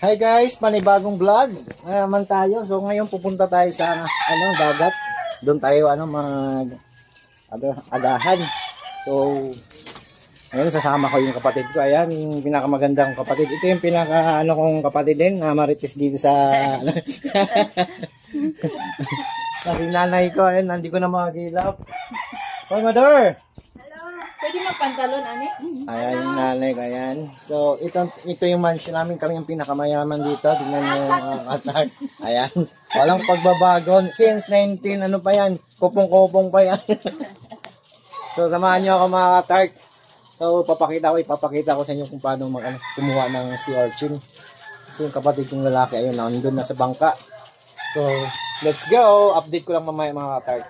Hi guys, panibagong vlog naman tayo. So ngayon pupunta tayo sa dagat. Doon tayo agahan. So ngayon sasama ko yung kapatid ko. Ayan, yung pinakamagandang kapatid. Ito yung kong kapatid din, marites dito sa kasi nanay ko, ayun, hindi ko na makagilap. Hoy, mother! Pwede magpantalon, ani? Ayan yung nanay ko, ayan. So, ito yung mansion namin. Kami yung pinakamayaman dito. Tingnan nyo yung katar. Ayan. Walang pagbabago. Since 19, ano pa yan? Kupong-kupong pa yan. So, samahan nyo ako mga katar. So, ipapakita ko sa inyo kung paano kumuha ng sea urchin. Kasi yung kapatid kong lalaki, ayun, nandun na sa bangka. So, let's go! Update ko lang mamaya mga katar.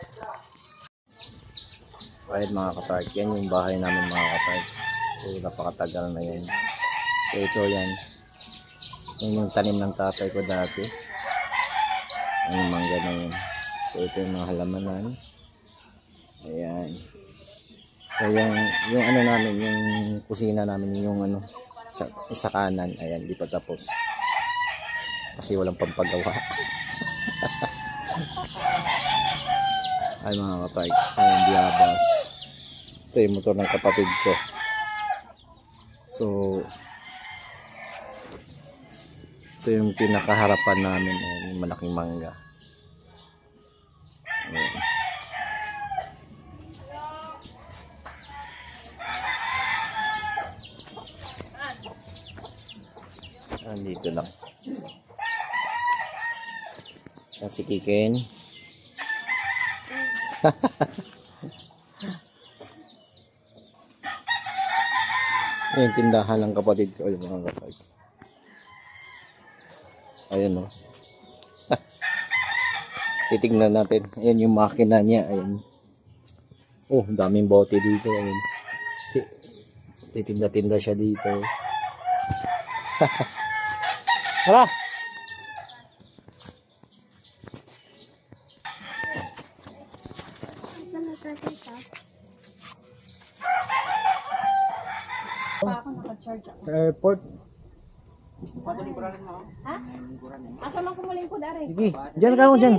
Ayan mga kapark, yan yung bahay namin mga kapark. So napakatagal na yun. So ito yan. Yan yung tanim ng tatay ko dati. Yan yung mangga na yun. So ito yung mga halamanan. Ayan. So yung namin, yung kusina namin, yung sa kanan. Ayan, di pa tapos. Kasi walang pampagawa. Ay mga kapark, so yung diabas. Ito yung motor ng kapatid ko. So ito yung pinakaharapan namin, yung malaking mangga. Ayan. Andito lang. Yan si Kiken. Yung tindahan ng kapatid ko, yung mga kapatid. Ayan o. Titignan natin. Ayan yung makina niya. Ayan. Oh, daming bote dito. Ayan. Titinda-tinda siya dito. Hala! Airport. Ha? Asa man kumuling ko dari? Sige, diyan ka mo diyan.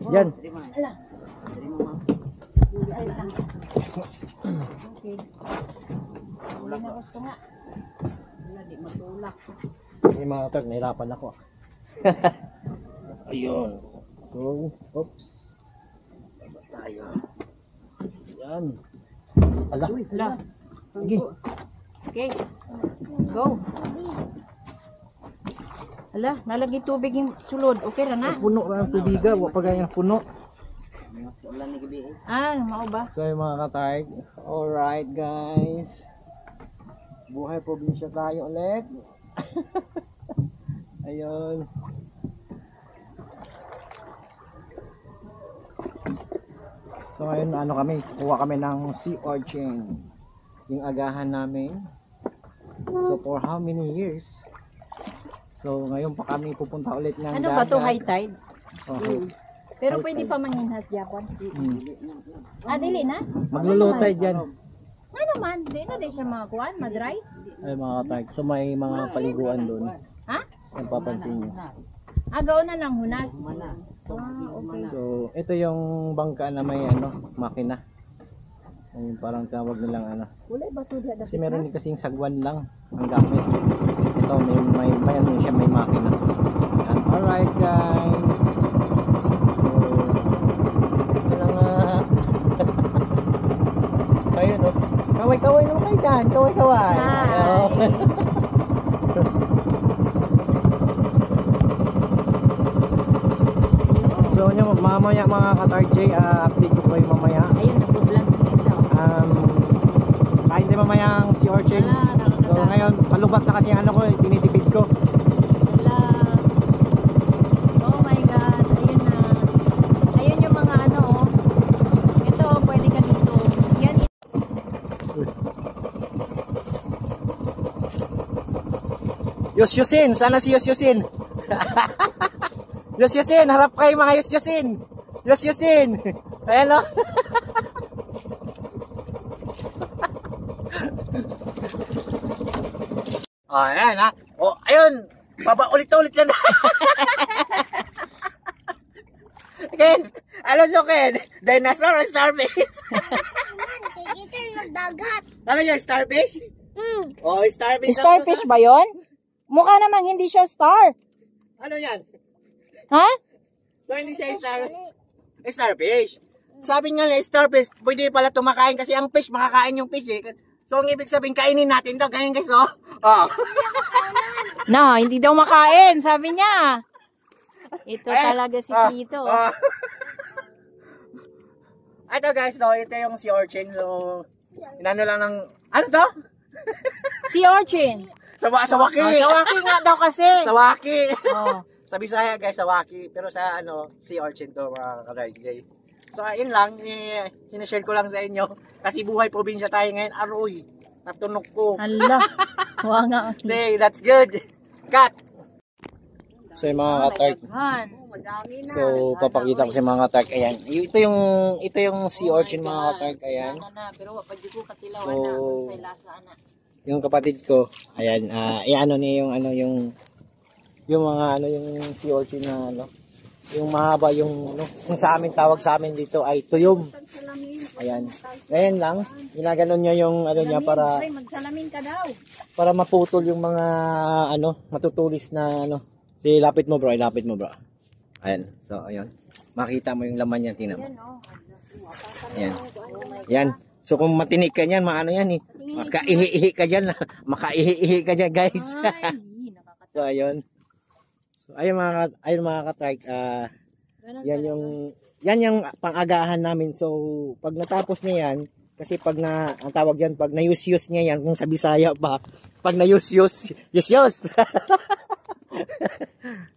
Diyan. Ala. Okay. Wala na gusto nga. Wala di matulak. May mga tag, nahirapan ako. Ayun. So, oops. Baba tayo. Yan. Ala. Ala. Sige. Okay. Go. Ala, nalagi tubig yung sulod. Okay ra na. Puno ang tubiga, wa pa gayang puno. Ah, mao ba? So yung mga katayg, alright guys. Buhay probinsya tayo ulit. Ayun. So ngayon kami, kuha kami ng sea urchin. Yung agahan namin. So for how many years? So ngayon pa kami pupunta ulit ng Ano ba to, high tide? Oh, Pero pwede pa manginhas Japon. Ah, dili na? maglulutay dyan. Nga naman, di na di siya makakuan, madry. Ay mga katayg. So may mga paliguan doon. Ha? Yung papansin nyo. Agaw na lang hunas. Ah, okay. So ito yung bangka na may makina. Yung parang tawag nilang Wala ba to diha? kasi meron din kasing sagwan lang ang gamit. Ito may siya, may makina. And alright guys. So ito lang ayun o. Kaway-kaway naman kayo dyan. Kaway-kaway. So mamaya mga ka-RJ, update ko kayo mamaya. Ayun, nag-vlog ng isa. Kain din mamaya ang sea urchin. So ngayon, palubat na kasi ko, tinitipid ko. Wala. Oh my God. Ayun na. Ayun yung mga oh. Ito, pwede ka dito. Yan. Yosyusin! Sana si Yosyusin! Yosyusin! Harap kayo mga Yosyusin! Yosyusin! Ayan o! Ayan ha. O, ayun. Baba, ulit-ulit lang. Ken, alam nyo Ken, dinosaur or starfish? Ito yung magdagat. Ano yun, starfish? Oh, starfish. Starfish ba yon? Mukha namang hindi siya star. Ano yan? Ha? So, hindi siya starfish. Sabi nga na, starfish, pwede pala tumakain kasi ang fish, makakain yung fish eh. So, ang ibig sabihin, kainin natin to. Ganyan guys, oh. Oh. No, hindi daw makain, sabi niya. Ito talaga si Tito. Oh. Ito guys, no, ito yung sea urchin. So, inano lang ng, ano to? Si Orchin. Sawaki. Oh, sawaki nga daw kasi. Sawaki. Oh. Sa Bisaya guys, sawaki. Pero sa ano, sea urchin to mga ka-Jay. So ayun lang, sinashare ko lang sa inyo. Kasi buhay probinsya tayo ngayon. Aroy, natunog ko. Hala. Huwag nga. Say, that's good. Cut. So yung mga ka-Tark. So papakita ko sa mga ka-Tark. Ayan. Ito yung sea urchin mga ka-Tark. Ayan. So yung kapatid ko, ayan, i-ano niya yung ano yung mga ano yung sea urchin na ano. Yung mahaba yung ano, kung sa amin tawag sa amin dito ay tuyom. Ayan. Ngayon lang, ginaganon niya yung ano niya para magsalamin ka daw. Para maputol yung mga ano, matutulis na ano. Si lapit mo bro, lapit mo bro. Ayan. So ayun. Makita mo yung laman niya, tingnan mo. Ayan. Yan. So kung matinik ka niyan, maano yan eh. Makaihi-ihi ka diyan. Makaihi-ihi ka diyan, guys. So ayun. So ayun mga ka-Tark, yan yung pang-agahan namin. So pag natapos niya yan, kasi pag ang tawag yan, pag na-use niya yan, kung sa Bisaya pa, pag na-use.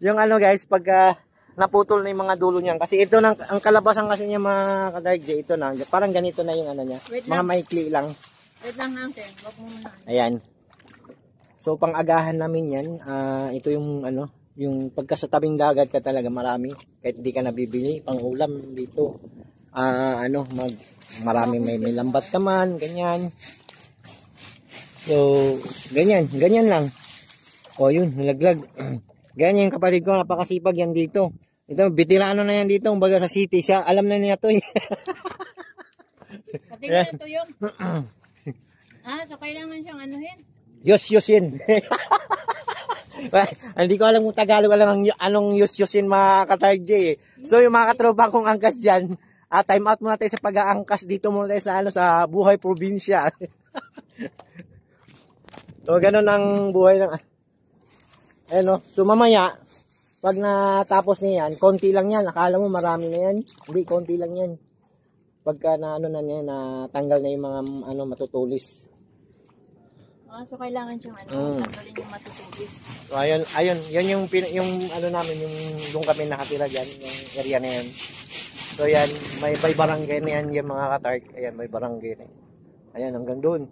Yung ano guys, pag naputol na yung mga dulo niyan, kasi ito ang kalabasan kasi niya mga ka-Tark, ito na, parang ganito na yung ano niya, mga maikli lang. Wait lang Hanker, wag mo muna. Ayan. So pang-agahan namin yan, ito yung ano, yung pagka sa tabing dagat ka talaga marami, kahit hindi ka nabibili, pang ulam dito. Marami may lambat ka man, ganyan. So, ganyan lang. O yun, nilaglag. Ganyan yung kapatid ko, napakasipag yan dito. Ito, bitirano na yan dito, baga sa city siya, alam na niya to eh. Pati nga ito yung. So kailangan siyang anuhin. Yus-yusin. Hindi ko alam kung Tagalog, alam anong yus-yusin mga ka-Tark J. So yung mga katropa kong angkas dyan, time out muna tayo sa pag-aangkas. Dito muna tayo sa, sa buhay probinsya. So ganun ang buhay ng, so mamaya, pag natapos niya yan, konti lang yan. Akala mo marami na yan. Hindi, konti lang yan. Pagka na tanggal na yung mga matutulis. So kailangan siyang tanggalin yung matutulis. So ayun, yun yung ano namin, yung doon kami nakatira diyan, yung area na yan. So yan, may barangay na yan yung mga ka-Tark. Ayan, may barangay na yan. Ayan, hanggang doon.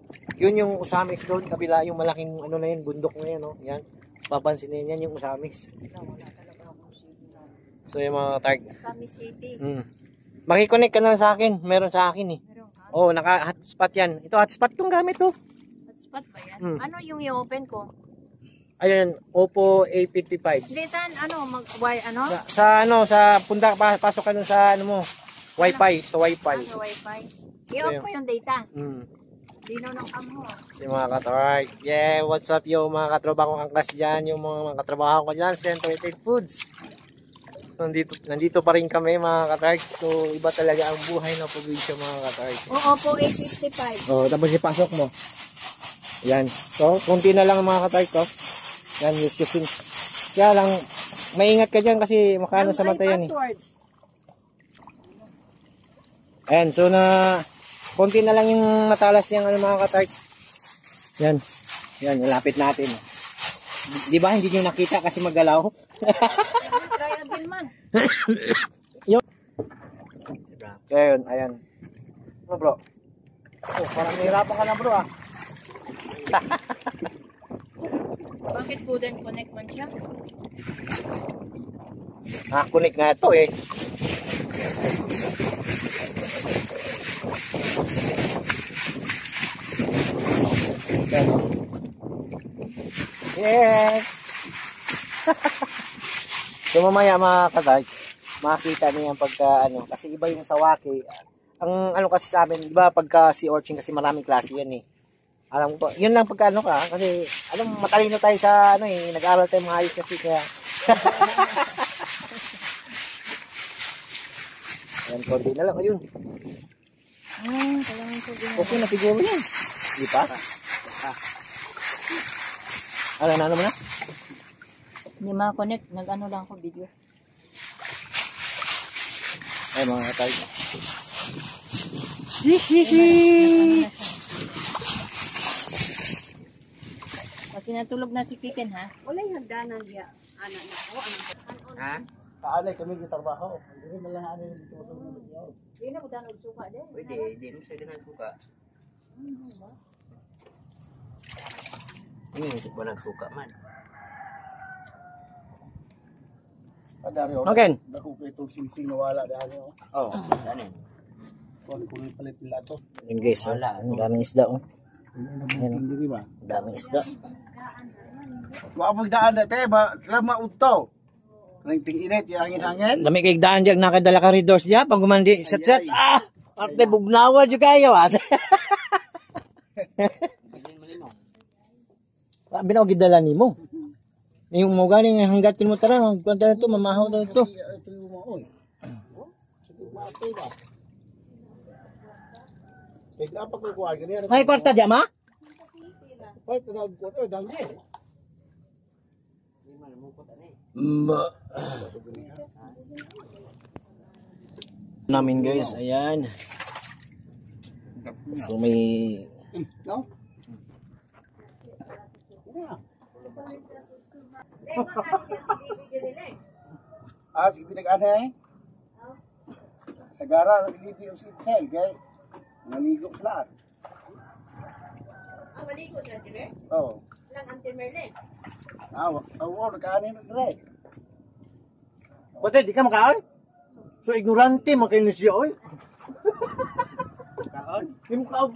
Yun yung Usamis doon, kabila yung malaking ano na yun, bundok na yan, no? Yan. Papansin niyo yan yung Usamis. So yung mga ka-Tark. Usamis City. Makikonnect ka na lang sa akin, meron sa akin eh. Oh, naka-hotspot yan. Ito hotspot tong gamit to. Hotspot ba yan? Ano yung i-open ko? Ayun, Oppo A55. Hindi, saan, Sa punta, pasok ka dun sa, Wi-Fi, sa Wi-Fi. Sa Wi-Fi. I-off ko yung data. Dino ng kamo. Si mga ka-Tark. Yeah, what's up yo, mga katropa kong angkas dyan, yung mga katrabaho ko dyan, Center Foods. So, nandito pa rin kami mga ka-Tark. So, iba talaga ang buhay ng probinsya mga ka-Tark. Oppo A55. Oh, tapos ipasok mo. Yan. So, konti na lang mga ka-Tark ko. Yan, yusin. Kaya lang, maingat ka dyan kasi makano sa mata yan eh. Ayan, so konti na lang yung matalas niyang mga ka-Tark. Yan. Yan, nilapit natin. Di ba hindi nyo nakita kasi magalaw? Yun. Ayan. Ano bro? Oh, parang nahirapan ka na bro ah. Bakit couldn't connect man siya? Connect na ito eh. Yes. So mamaya mga katay, makakita niya yan pagka ano, kasi iba yung sa waki. Ang ano kasi sa amin, di ba pagka sea urchin kasi maraming klase yan eh. Alam ko, yun lang pagka ano ka, kasi alam matalino tayo sa ano eh, nag-aaral tayo maayos kasi kaya. Ayan, konti na lang, ayun. Kailangan ko din. Okay na siguro yan. Di pa? Ano mo na? Hindi makakonect. Nag-ano lang ako video. Ay mga katay. Kasi natulog na si Kiken ha. Wala yung hagdanan niya. Anak na ko. Ha? Kaalay kami gitrabaho. Hindi man lang ano yung dito sa mga. Hindi na ko danog suka din. Pwede, hindi mo siya ganang suka. Hindi mo nagsuka man. Dario. Okay. Dako kay itong singsing na wala dahil oh. Oo, ganin. Kung palit nila to. Yun guys, ang daming isda oh. Hindi ba? Daming isda. Wa magdaan na te ba lama udto. Nang ting-init yung hangin-hangin. Dami kay daan diyan nakadala ka ridors diya pag gumandi sa chat. Ah, arte bugnawa jud kayo ate. Binaw gidala nimo. Yung mo ganing hanggatin mo tara, magpunta na to, mamahaw na ito. May kwarta diya ma? Namin guys, ayan. So may No? Sige pinag-anay. Sagara na si Lipi o siItsel, kay naligo sila. Maligo siya, Jire. Oo. Lang Auntie Merlin. Nagkaanin na dire. Pwede, di ka makaon? So, ignorante, makain siya, oy. Kaon? Di mo kaon.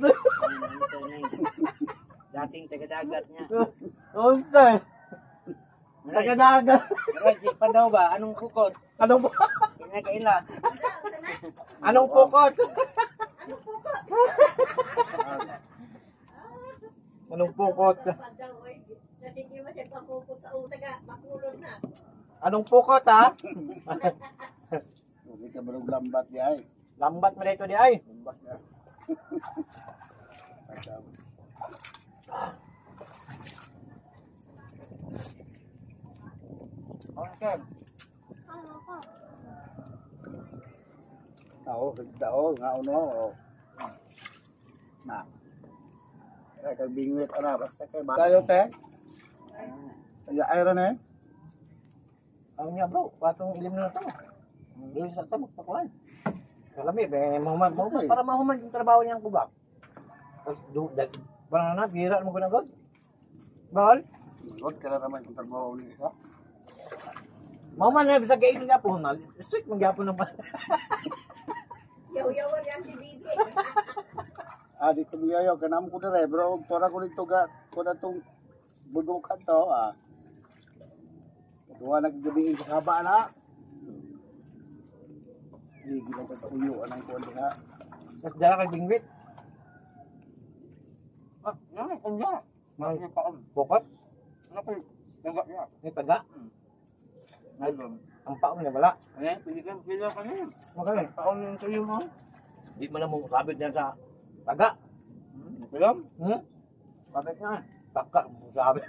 Dating taga-dagat niya. Oo, sir. Taga-dagat. Rajik pa daw ba? Anong kukot? Anong Pinakaila. Anong pukot? Anong pukot? Kasi di mo siya pakukot sa utaga. Makulog na. Anong pukot, ha? Hindi ka barog lambat di ay. Lambat mo dito di ay. Lambat na. Okay. Tao, nga uno. Na. Kaya kag bingwit ana basta kay tayo te. Ya iron eh. Ang niya bro, patong ilim na ito. Doon sa tabok, pakuhan. Kalami, mahumag para mahumag yung trabaho niyang kubak. Tapos, parang na, bihira mo ginagod. Bahal? Wag ka na naman kung trabaho ulit isa. Mahuman na, bisa kainin nga po, sweet magyapon naman. Yaw-yawan yan si DJ. Dito biyayo kanam ko dire bro, tora ko dito ga ko na tong budukan to Duwa naggabiin sa haba na. Hindi na ito uyo anang ko diha. Tapos dala kay bingwit. Yan, kanya. May paon. pukot. Ano ko? Dagat niya. May taga. Ayun. Ang paong niya wala. Ayan, pili ka niya. Magaling. Paon yung tuyo mo. Di mo na mong sabit niya sa taga. Alam? Sabit niya. Taka mo sabi.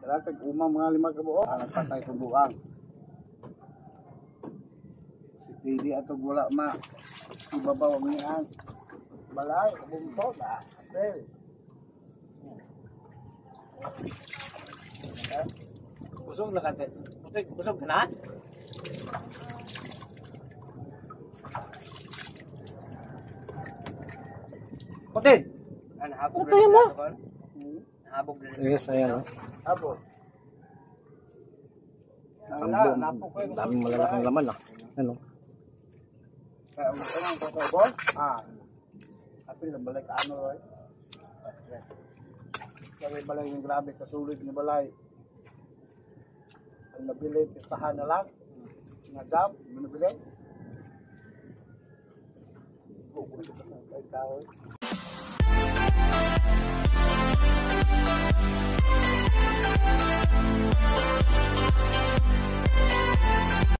Kaya tag umang mga 5 ka buo, nagpatay ko buang. Si Tili atog wala ma ibabaw ang niyan. Balay, kabunto ba? Apel. Busog na kante. Busog ka na? Putin! Nahabog Ano tayo mo? Nahabog na rin. Yes, ayan. Apo. Ang daming malalaking laman ah. Ano? Kaya ang tanong ko sa boss, apil lang balay ka ano roy. Kaya balay ng grabe, kasulit ng balay. nabili, pistahan na lang. Nga jam, nabili. Thank you.